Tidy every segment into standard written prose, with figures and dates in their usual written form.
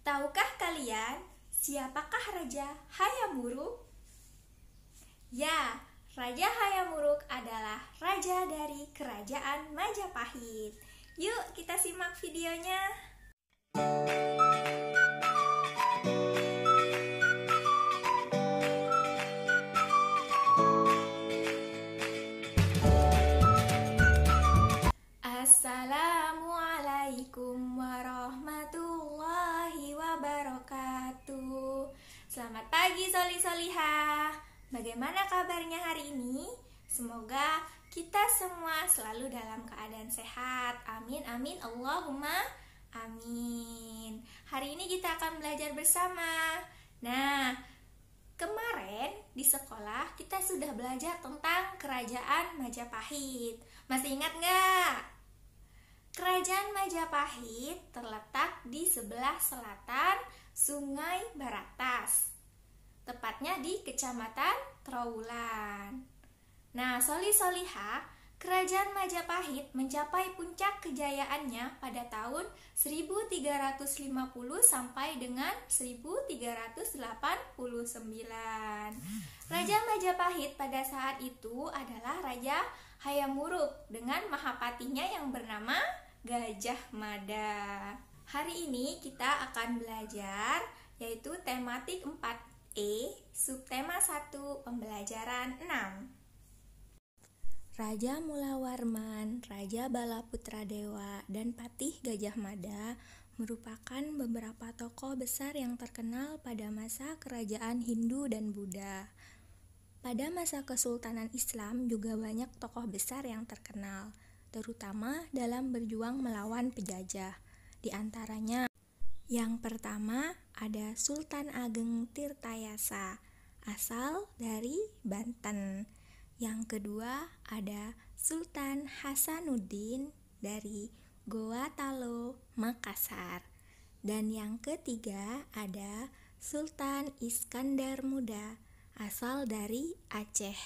Tahukah kalian siapakah Raja Hayam-Wuruk? Ya, Raja Hayam-Wuruk adalah raja dari Kerajaan Majapahit. Yuk kita simak videonya. Assalamualaikum warahmatullahi wabarakatuh. Selamat pagi Soli-Solihah. Bagaimana kabarnya hari ini? Semoga kita semua selalu dalam keadaan sehat. Amin amin Allahumma amin. Hari ini kita akan belajar bersama. Nah, kemarin di sekolah kita sudah belajar tentang Kerajaan Majapahit. Masih ingat nggak? Kerajaan Majapahit terletak di sebelah selatan Sungai Baratas, tepatnya di Kecamatan Trawulan. Nah, Soli-Solihah, Kerajaan Majapahit mencapai puncak kejayaannya pada tahun 1350 sampai dengan 1389. Raja Majapahit pada saat itu adalah Raja Hayam-Wuruk dengan mahapatinya yang bernama Gajah Mada. Hari ini kita akan belajar yaitu tematik 4E, subtema 1, pembelajaran 6. Raja Mulawarman, Raja Balaputradewa, dan Patih Gajah Mada merupakan beberapa tokoh besar yang terkenal pada masa kerajaan Hindu dan Buddha. Pada masa Kesultanan Islam juga banyak tokoh besar yang terkenal, terutama dalam berjuang melawan penjajah. Di antaranya, yang pertama ada Sultan Ageng Tirtayasa, asal dari Banten. Yang kedua ada Sultan Hasanuddin dari Goa Talo, Makassar. Dan yang ketiga ada Sultan Iskandar Muda, asal dari Aceh.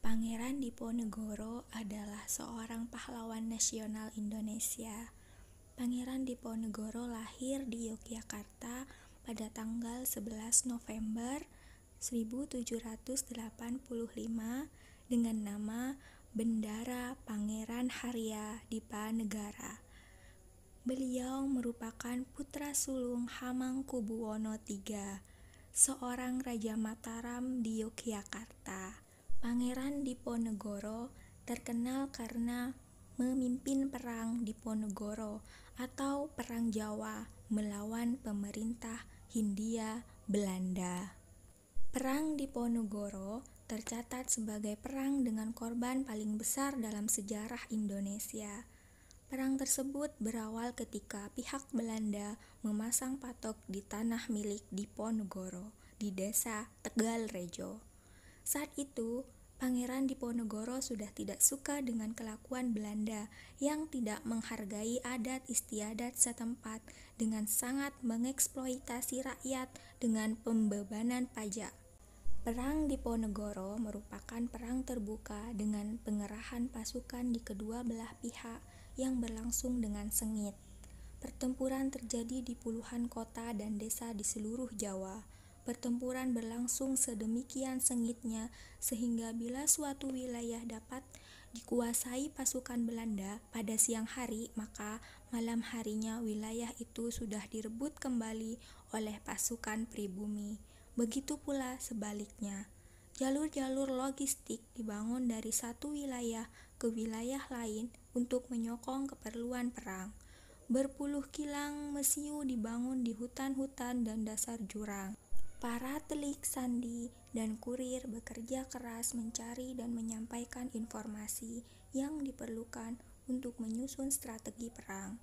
Pangeran Diponegoro adalah seorang pahlawan nasional Indonesia. Pangeran Diponegoro lahir di Yogyakarta pada tanggal 11 November 1785 dengan nama Bendara Pangeran Harya Dipanegara. Beliau merupakan putra sulung Hamengkubuwono III, seorang Raja Mataram di Yogyakarta. Pangeran Diponegoro terkenal karena memimpin Perang Diponegoro atau Perang Jawa melawan pemerintah Hindia Belanda. Perang Diponegoro tercatat sebagai perang dengan korban paling besar dalam sejarah Indonesia. Perang tersebut berawal ketika pihak Belanda memasang patok di tanah milik Diponegoro di desa Tegalrejo. Saat itu, Pangeran Diponegoro sudah tidak suka dengan kelakuan Belanda yang tidak menghargai adat istiadat setempat dengan sangat mengeksploitasi rakyat dengan pembebanan pajak. Perang Diponegoro merupakan perang terbuka dengan pengerahan pasukan di kedua belah pihak yang berlangsung dengan sengit. Pertempuran terjadi di puluhan kota dan desa di seluruh Jawa. Pertempuran berlangsung sedemikian sengitnya sehingga bila suatu wilayah dapat dikuasai pasukan Belanda pada siang hari, maka malam harinya wilayah itu sudah direbut kembali oleh pasukan pribumi. Begitu pula sebaliknya. Jalur-jalur logistik dibangun dari satu wilayah ke wilayah lain untuk menyokong keperluan perang. Berpuluh kilang mesiu dibangun di hutan-hutan dan dasar jurang. Para telik sandi dan kurir bekerja keras mencari dan menyampaikan informasi yang diperlukan untuk menyusun strategi perang.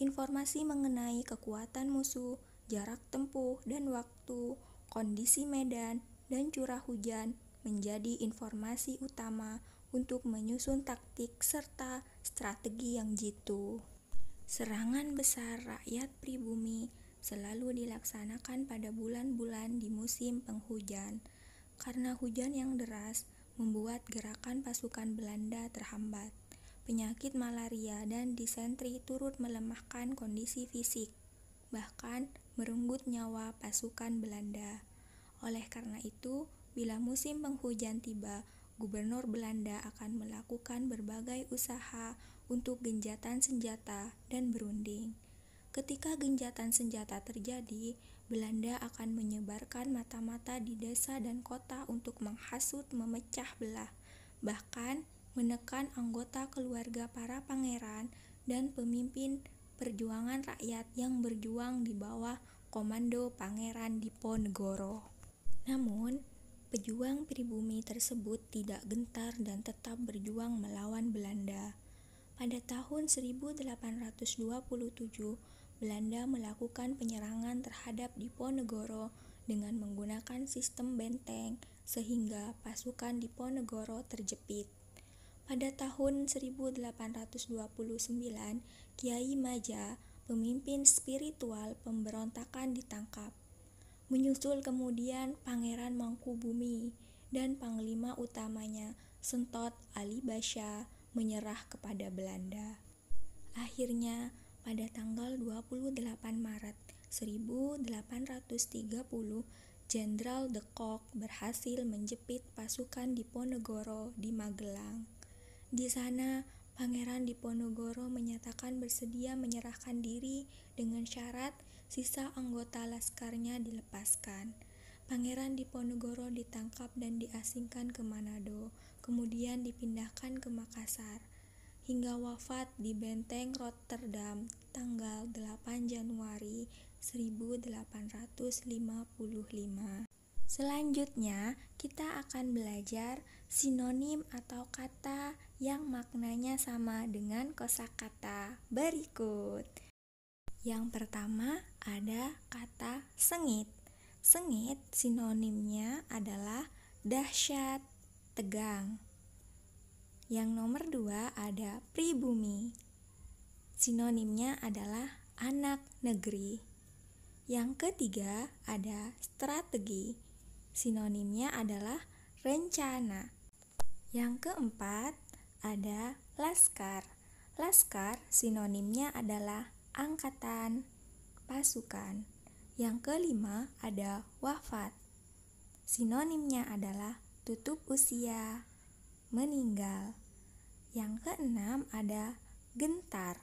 Informasi mengenai kekuatan musuh, jarak tempuh dan waktu, kondisi medan, dan curah hujan menjadi informasi utama untuk menyusun taktik serta strategi yang jitu. Serangan besar rakyat pribumi selalu dilaksanakan pada bulan-bulan di musim penghujan. Karena hujan yang deras membuat gerakan pasukan Belanda terhambat. penyakit malaria dan disentri turut melemahkan kondisi fisik, bahkan merenggut nyawa pasukan Belanda. Oleh karena itu, bila musim penghujan tiba, gubernur Belanda akan melakukan berbagai usaha untuk genjatan senjata dan berunding. Ketika genjatan senjata terjadi, Belanda akan menyebarkan mata-mata di desa dan kota untuk menghasut, memecah belah, bahkan menekan anggota keluarga para pangeran dan pemimpin perjuangan rakyat yang berjuang di bawah komando Pangeran Diponegoro. Namun, pejuang pribumi tersebut tidak gentar dan tetap berjuang melawan Belanda. Pada tahun 1827, Belanda melakukan penyerangan terhadap Diponegoro dengan menggunakan sistem benteng sehingga pasukan Diponegoro terjepit. Pada tahun 1829, Kiai Maja, pemimpin spiritual pemberontakan, ditangkap. Menyusul kemudian Pangeran Mangkubumi dan panglima utamanya Sentot Ali Basya menyerah kepada Belanda. Akhirnya, pada tanggal 28 Maret 1830, Jenderal de Kock berhasil menjepit pasukan Diponegoro di Magelang. Di sana, Pangeran Diponegoro menyatakan bersedia menyerahkan diri dengan syarat sisa anggota laskarnya dilepaskan. Pangeran Diponegoro ditangkap dan diasingkan ke Manado, kemudian dipindahkan ke Makassar, hingga wafat di Benteng Rotterdam tanggal 8 Januari 1855. Selanjutnya, kita akan belajar sinonim atau kata yang maknanya sama dengan kosakata berikut. Yang pertama ada kata sengit. Sengit sinonimnya adalah dahsyat, tegang. Yang nomor 2 ada pribumi. Sinonimnya adalah anak negeri. Yang ketiga ada strategi. Sinonimnya adalah rencana. Yang keempat ada laskar. Laskar sinonimnya adalah angkatan, pasukan. Yang kelima ada wafat. Sinonimnya adalah tutup usia, meninggal. Yang keenam ada gentar.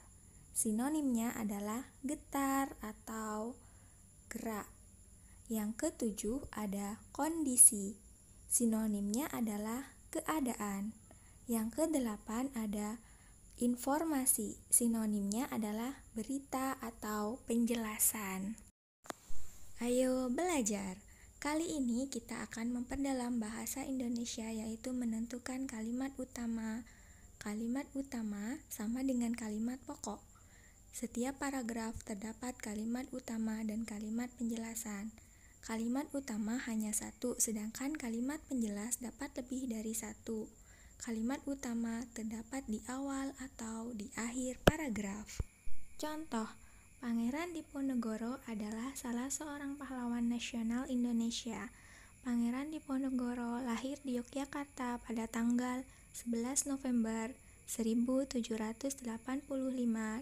Sinonimnya adalah getar atau gerak. Yang ketujuh ada kondisi. Sinonimnya adalah keadaan. Yang kedelapan ada informasi. Sinonimnya adalah berita atau penjelasan. Ayo belajar. Kali ini kita akan memperdalam bahasa Indonesia, yaitu menentukan kalimat utama. Kalimat utama sama dengan kalimat pokok. Setiap paragraf terdapat kalimat utama dan kalimat penjelasan. Kalimat utama hanya satu, sedangkan kalimat penjelas dapat lebih dari satu. Kalimat utama terdapat di awal atau di akhir paragraf. Contoh, Pangeran Diponegoro adalah salah seorang pahlawan nasional Indonesia. Pangeran Diponegoro lahir di Yogyakarta pada tanggal 11 November 1785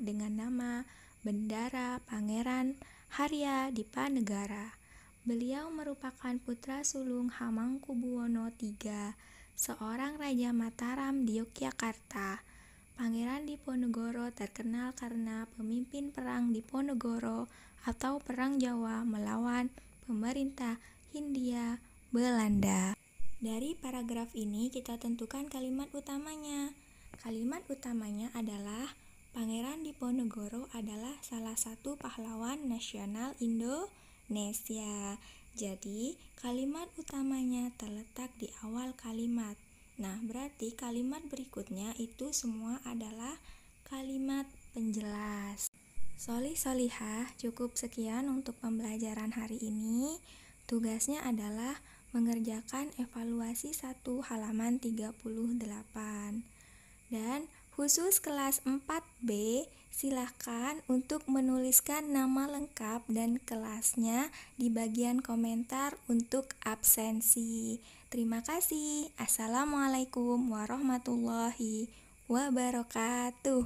dengan nama Bendara Pangeran Harya Dipanegara. Beliau merupakan putra sulung Hamengkubuwono III, seorang Raja Mataram di Yogyakarta. Pangeran Diponegoro terkenal karena pemimpin perang Diponegoro atau Perang Jawa melawan pemerintah Hindia Belanda. Dari paragraf ini kita tentukan kalimat utamanya. Kalimat utamanya adalah Pangeran Diponegoro adalah salah satu pahlawan nasional Indonesia. Jadi, kalimat utamanya terletak di awal kalimat. Nah, berarti kalimat berikutnya itu semua adalah kalimat penjelas. Solih-solihah, cukup sekian untuk pembelajaran hari ini. Tugasnya adalah mengerjakan evaluasi 1 halaman 38. Dan khusus kelas 4B, silahkan untuk menuliskan nama lengkap dan kelasnya di bagian komentar untuk absensi. Terima kasih. Assalamualaikum warahmatullahi wabarakatuh.